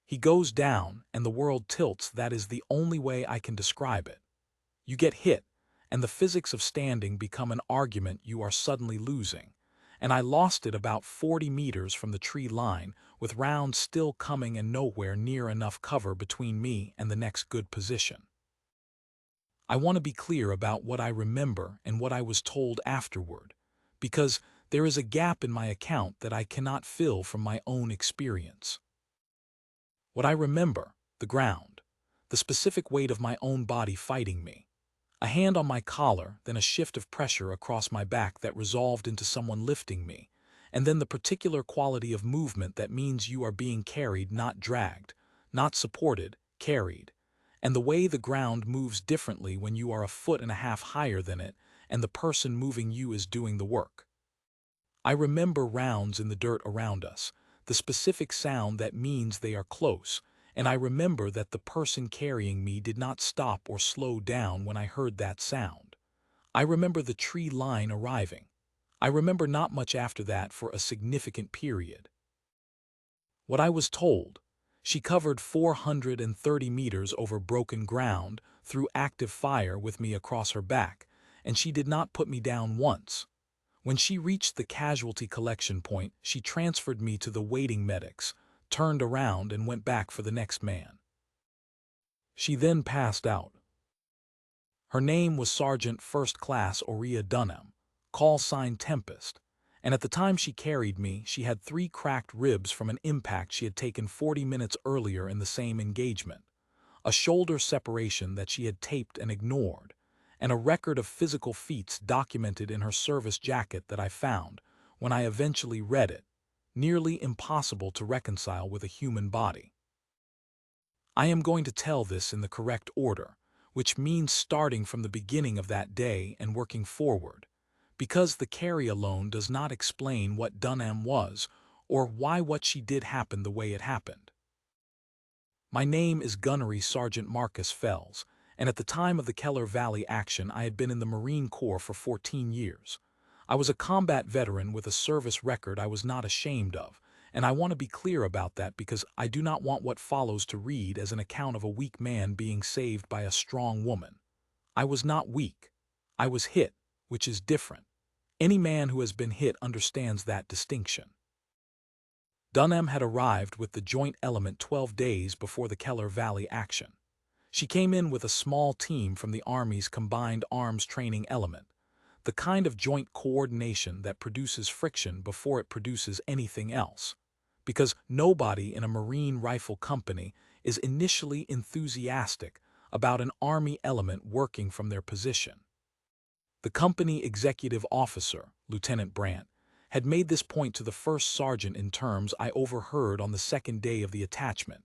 He goes down, and the world tilts. That is the only way I can describe it. You get hit, and the physics of standing become an argument you are suddenly losing. And I lost it about 40 meters from the tree line, with rounds still coming and nowhere near enough cover between me and the next good position. I want to be clear about what I remember and what I was told afterward, because there is a gap in my account that I cannot fill from my own experience. What I remember, the ground, the specific weight of my own body fighting me, a hand on my collar, then a shift of pressure across my back that resolved into someone lifting me, and then the particular quality of movement that means you are being carried, not dragged, not supported, carried, and the way the ground moves differently when you are a foot and a half higher than it and the person moving you is doing the work. I remember rounds in the dirt around us, the specific sound that means they are close, and I remember that the person carrying me did not stop or slow down when I heard that sound. I remember the tree line arriving. I remember not much after that for a significant period. What I was told, she covered 430 meters over broken ground through active fire with me across her back, and she did not put me down once. When she reached the casualty collection point, she transferred me to the waiting medics, turned around and went back for the next man. She then passed out. Her name was Sergeant First Class Aurea Dunham, call sign Tempest, and at the time she carried me, she had 3 cracked ribs from an impact she had taken 40 minutes earlier in the same engagement, a shoulder separation that she had taped and ignored, and a record of physical feats documented in her service jacket that I found, when I eventually read it, nearly impossible to reconcile with a human body. I am going to tell this in the correct order, which means starting from the beginning of that day and working forward, because the carry alone does not explain what Dunham was or why what she did happened the way it happened. My name is Gunnery Sergeant Marcus Fells, and at the time of the Keller Valley action I had been in the Marine Corps for 14 years. I was a combat veteran with a service record I was not ashamed of, and I want to be clear about that because I do not want what follows to read as an account of a weak man being saved by a strong woman. I was not weak. I was hit, which is different. Any man who has been hit understands that distinction. Dunham had arrived with the joint element 12 days before the Keller Valley action. She came in with a small team from the Army's Combined Arms Training Element, the kind of joint coordination that produces friction before it produces anything else, because nobody in a Marine rifle company is initially enthusiastic about an Army element working from their position. The company executive officer, Lieutenant Brandt, had made this point to the first sergeant in terms I overheard on the second day of the attachment,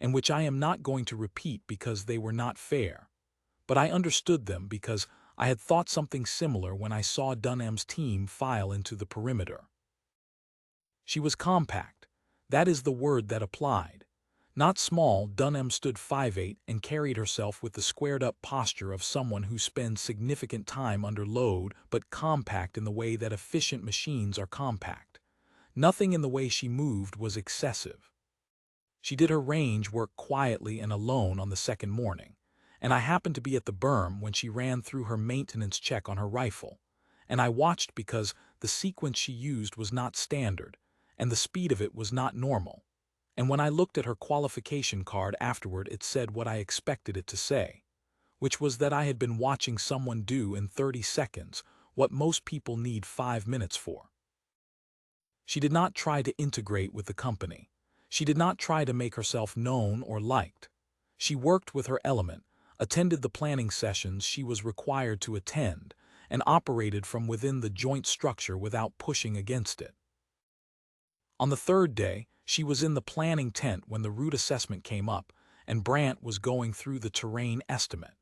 and which I am not going to repeat because they were not fair. But I understood them because I had thought something similar when I saw Dunham's team file into the perimeter. She was compact. That is the word that applied. Not small, Dunham stood 5'8" and carried herself with the squared-up posture of someone who spends significant time under load, but compact in the way that efficient machines are compact. Nothing in the way she moved was excessive. She did her range work quietly and alone on the second morning, and I happened to be at the berm when she ran through her maintenance check on her rifle, and I watched because the sequence she used was not standard, and the speed of it was not normal. And when I looked at her qualification card afterward, it said what I expected it to say, which was that I had been watching someone do in 30 seconds what most people need 5 minutes for. She did not try to integrate with the company. She did not try to make herself known or liked. She worked with her element, attended the planning sessions she was required to attend, and operated from within the joint structure without pushing against it. On the third day, she was in the planning tent when the route assessment came up, and Brandt was going through the terrain estimate.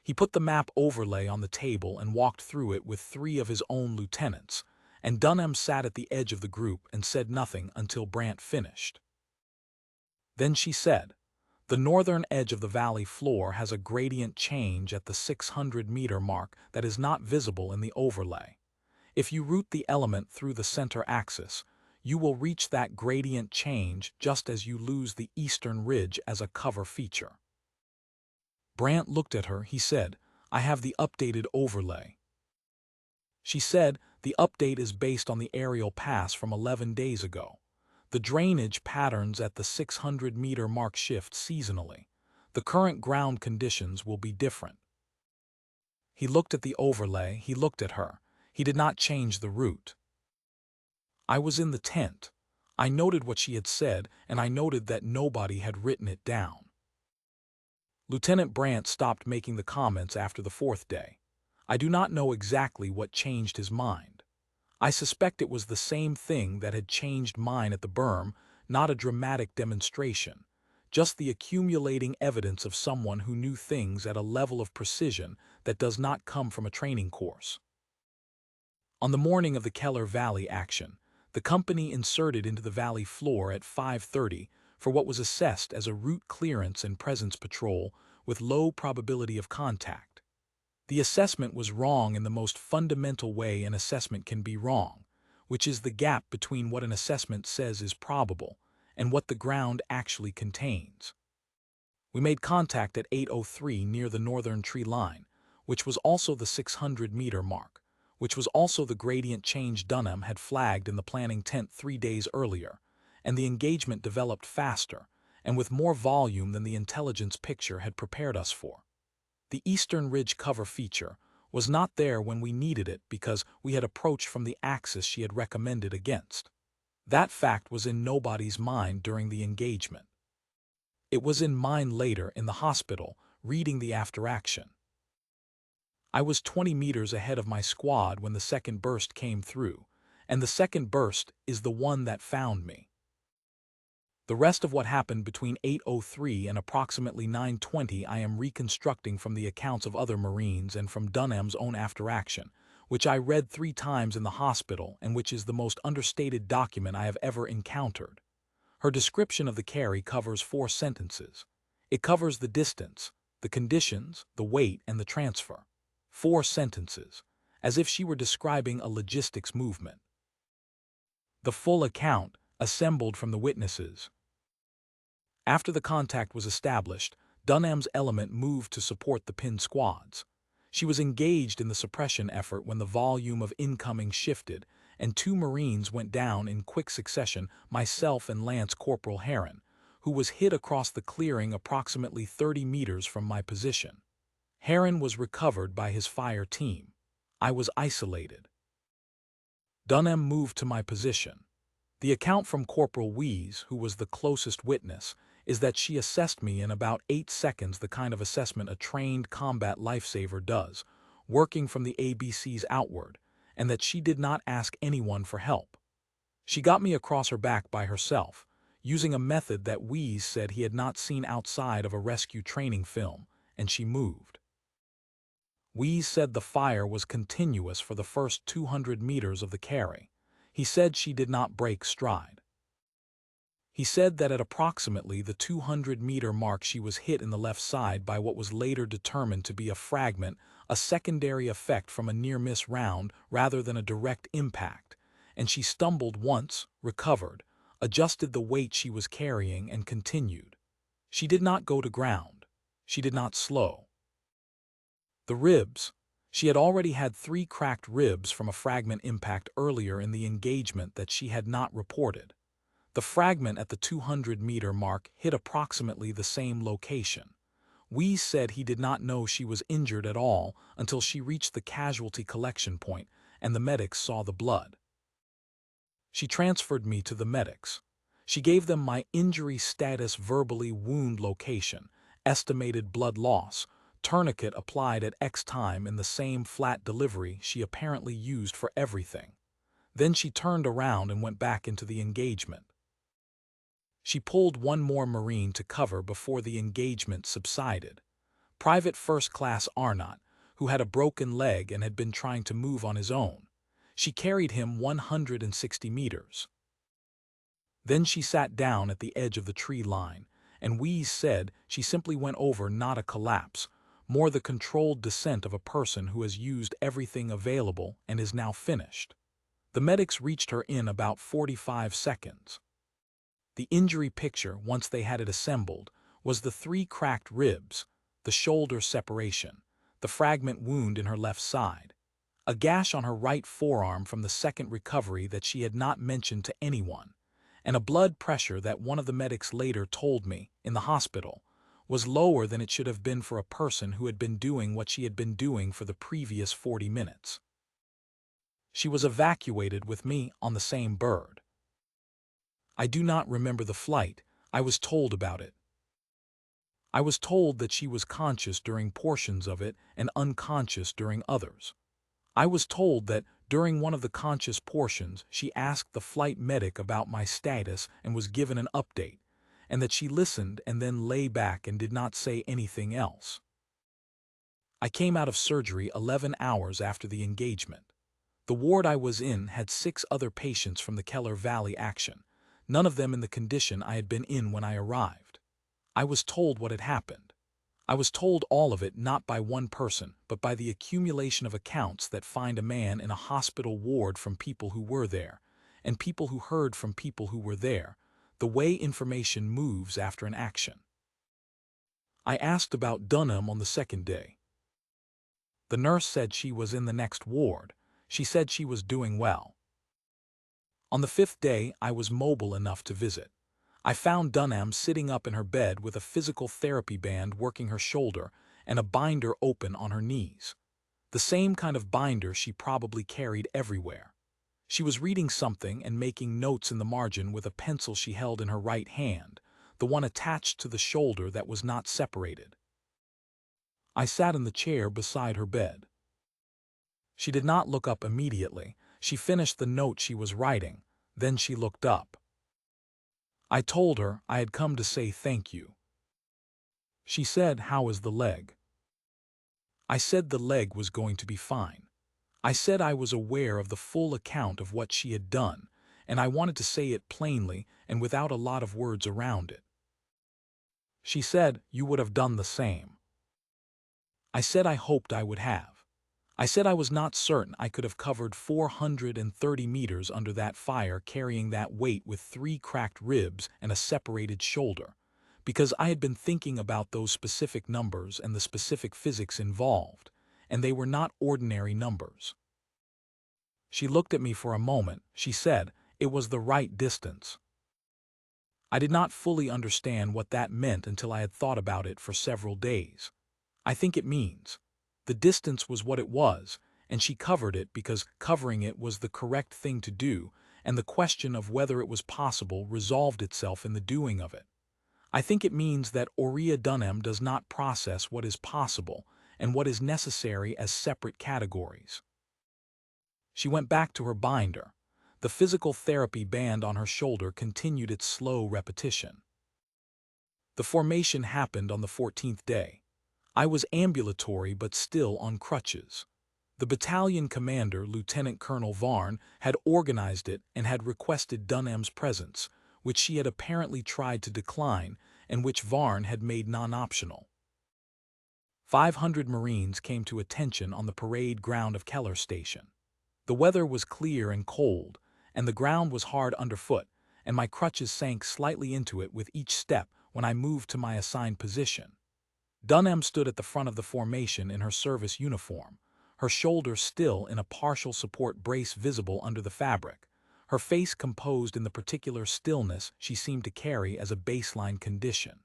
He put the map overlay on the table and walked through it with 3 of his own lieutenants, and Dunham sat at the edge of the group and said nothing until Brandt finished. Then she said, "The northern edge of the valley floor has a gradient change at the 600-meter mark that is not visible in the overlay. If you route the element through the center axis, You will reach that gradient change just as you lose the eastern ridge as a cover feature. Brant looked at her. He said, I have the updated overlay. She said, the update is based on the aerial pass from 11 days ago. The drainage patterns at the 600-meter mark shift seasonally. The current ground conditions will be different. He looked at the overlay. He looked at her. He did not change the route. I was in the tent. I noted what she had said, and I noted that nobody had written it down. Lieutenant Brant stopped making the comments after the 4th day. I do not know exactly what changed his mind. I suspect it was the same thing that had changed mine at the berm, not a dramatic demonstration, just the accumulating evidence of someone who knew things at a level of precision that does not come from a training course. On the morning of the Keller Valley action, the company inserted into the valley floor at 5:30 for what was assessed as a route clearance and presence patrol with low probability of contact. The assessment was wrong in the most fundamental way an assessment can be wrong, which is the gap between what an assessment says is probable and what the ground actually contains. We made contact at 8:03 near the northern tree line, which was also the 600-meter mark, which was also the gradient change Dunham had flagged in the planning tent 3 days earlier, and the engagement developed faster and with more volume than the intelligence picture had prepared us for. The eastern ridge cover feature was not there when we needed it because we had approached from the axis she had recommended against. That fact was in nobody's mind during the engagement. It was in mine later in the hospital, reading the after-action. I was 20 meters ahead of my squad when the second burst came through, and the second burst is the one that found me. The rest of what happened between 8:03 and approximately 9:20 I am reconstructing from the accounts of other Marines and from Dunham's own after-action, which I read 3 times in the hospital and which is the most understated document I have ever encountered. Her description of the carry covers 4 sentences. It covers the distance, the conditions, the weight, and the transfer. 4 sentences, as if she were describing a logistics movement. The full account, assembled from the witnesses. After the contact was established, Dunham's element moved to support the pin squads. She was engaged in the suppression effort when the volume of incoming shifted, and 2 Marines went down in quick succession, myself and Lance Corporal Heron, who was hit across the clearing approximately 30 meters from my position. Heron was recovered by his fire team. I was isolated. Dunham moved to my position. The account from Corporal Wees, who was the closest witness, is that she assessed me in about 8 seconds, the kind of assessment a trained combat lifesaver does, working from the ABCs outward, and that she did not ask anyone for help. She got me across her back by herself, using a method that Wees said he had not seen outside of a rescue training film, and she moved. Wees said the fire was continuous for the first 200 meters of the carry. He said she did not break stride. He said that at approximately the 200-meter mark she was hit in the left side by what was later determined to be a fragment, a secondary effect from a near-miss round rather than a direct impact, and she stumbled once, recovered, adjusted the weight she was carrying, and continued. She did not go to ground. She did not slow. The ribs. She had already had 3 cracked ribs from a fragment impact earlier in the engagement that she had not reported. The fragment at the 200-meter mark hit approximately the same location. Wees said he did not know she was injured at all until she reached the casualty collection point and the medics saw the blood. She transferred me to the medics. She gave them my injury status, verbally wound location, estimated blood loss, tourniquet applied at X time in the same flat delivery she apparently used for everything. Then she turned around and went back into the engagement. She pulled 1 more Marine to cover before the engagement subsided. Private First Class Arnott, who had a broken leg and had been trying to move on his own. She carried him 160 meters. Then she sat down at the edge of the tree line, and Wees said she simply went over, not a collapse, more the controlled descent of a person who has used everything available and is now finished. The medics reached her in about 45 seconds. The injury picture, once they had it assembled, was the 3 cracked ribs, the shoulder separation, the fragment wound in her left side, a gash on her right forearm from the second recovery that she had not mentioned to anyone, and a blood pressure that one of the medics later told me, in the hospital, was lower than it should have been for a person who had been doing what she had been doing for the previous 40 minutes. She was evacuated with me on the same bird. I do not remember the flight. I was told about it. I was told that she was conscious during portions of it and unconscious during others. I was told that during one of the conscious portions she asked the flight medic about my status and was given an update, and that she listened and then lay back and did not say anything else. I came out of surgery 11 hours after the engagement. The ward I was in had 6 other patients from the Keller Valley action, none of them in the condition I had been in when I arrived. I was told what had happened. I was told all of it not by one person, but by the accumulation of accounts that find a man in a hospital ward from people who were there, and people who heard from people who were there, the way information moves after an action. I asked about Dunham on the second day. The nurse said she was in the next ward. She said she was doing well. On the 5th day, I was mobile enough to visit. I found Dunham sitting up in her bed with a physical therapy band working her shoulder and a binder open on her knees. The same kind of binder she probably carried everywhere. She was reading something and making notes in the margin with a pencil she held in her right hand, the one attached to the shoulder that was not separated. I sat in the chair beside her bed. She did not look up immediately. She finished the note she was writing, then she looked up. I told her I had come to say thank you. She said, "How is the leg?" I said the leg was going to be fine. I said I was aware of the full account of what she had done, and I wanted to say it plainly and without a lot of words around it. She said, "You would have done the same." I said I hoped I would have. I said I was not certain I could have covered 430 meters under that fire carrying that weight with 3 cracked ribs and a separated shoulder, because I had been thinking about those specific numbers and the specific physics involved, and they were not ordinary numbers. She looked at me for a moment. She said it was the right distance. I did not fully understand what that meant until I had thought about it for several days. I think it means the distance was what it was, and she covered it because covering it was the correct thing to do, and the question of whether it was possible resolved itself in the doing of it. I think it means that Aurea Dunham does not process what is possible and what is necessary as separate categories. She went back to her binder. The physical therapy band on her shoulder continued its slow repetition. The formation happened on the 14th day. I was ambulatory but still on crutches. The battalion commander, Lieutenant Colonel Varn, had organized it and had requested Dunham's presence, which she had apparently tried to decline and which Varn had made non-optional. 500 Marines came to attention on the parade ground of Keller Station. The weather was clear and cold, and the ground was hard underfoot, and my crutches sank slightly into it with each step when I moved to my assigned position. Dunham stood at the front of the formation in her service uniform, her shoulder still in a partial support brace visible under the fabric, her face composed in the particular stillness she seemed to carry as a baseline condition.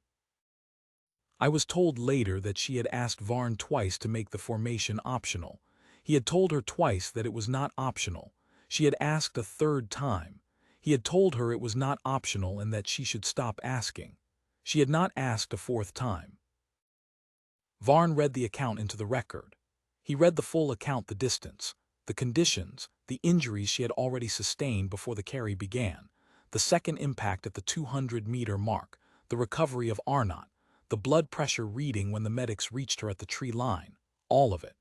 I was told later that she had asked Varn twice to make the formation optional. He had told her twice that it was not optional. She had asked a third time. He had told her it was not optional and that she should stop asking. She had not asked a fourth time. Varn read the account into the record. He read the full account, the distance, the conditions, the injuries she had already sustained before the carry began, the second impact at the 200-meter mark, the recovery of Arnott, the blood pressure reading when the medics reached her at the tree line, all of it.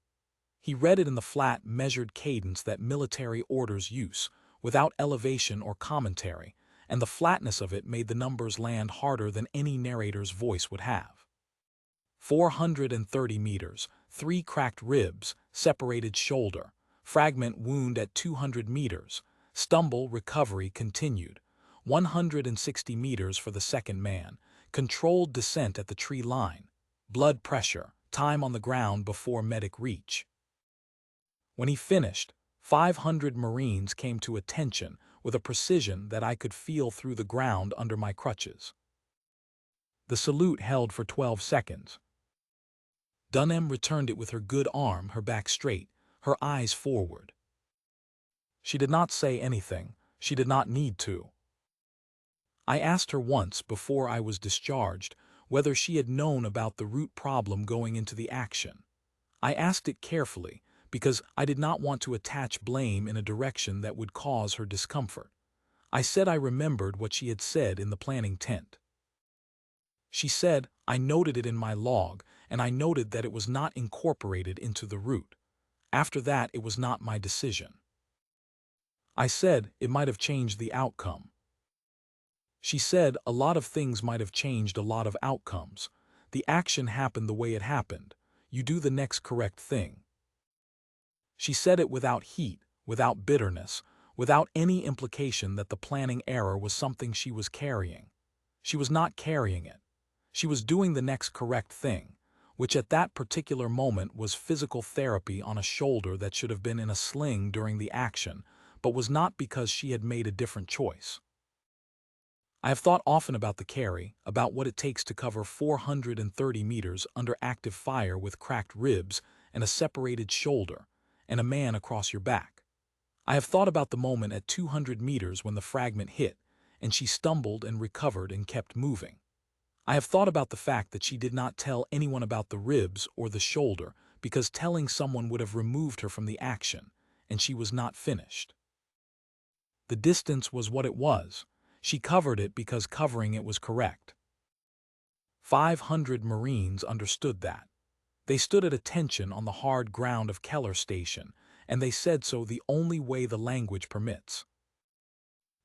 He read it in the flat, measured cadence that military orders use, without elevation or commentary, and the flatness of it made the numbers land harder than any narrator's voice would have. 430 meters, 3 cracked ribs, separated shoulder, fragment wound at 200 meters, Stumble recovery continued. 160 meters for the second man. Controlled descent at the tree line. Blood pressure. Time on the ground before medic reach. When he finished, 500 Marines came to attention with a precision that I could feel through the ground under my crutches. The salute held for 12 seconds. Dunham returned it with her good arm, her back straight, her eyes forward. She did not say anything. She did not need to. I asked her once before I was discharged whether she had known about the root problem going into the action. I asked it carefully because I did not want to attach blame in a direction that would cause her discomfort. I said I remembered what she had said in the planning tent. She said, I noted it in my log, and I noted that it was not incorporated into the route. After that, it was not my decision. I said it might have changed the outcome. She said a lot of things might have changed a lot of outcomes. The action happened the way it happened. You do the next correct thing. She said it without heat, without bitterness, without any implication that the planning error was something she was carrying. She was not carrying it. She was doing the next correct thing, which at that particular moment was physical therapy on a shoulder that should have been in a sling during the action, but was not because she had made a different choice. I have thought often about the carry, about what it takes to cover 430 meters under active fire with cracked ribs and a separated shoulder, and a man across your back. I have thought about the moment at 200 meters when the fragment hit, and she stumbled and recovered and kept moving. I have thought about the fact that she did not tell anyone about the ribs or the shoulder because telling someone would have removed her from the action, and she was not finished. The distance was what it was. She covered it because covering it was correct. 500 Marines understood that. They stood at attention on the hard ground of Keller Station, and they said so the only way the language permits.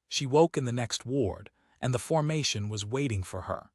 She woke in the next ward, and the formation was waiting for her.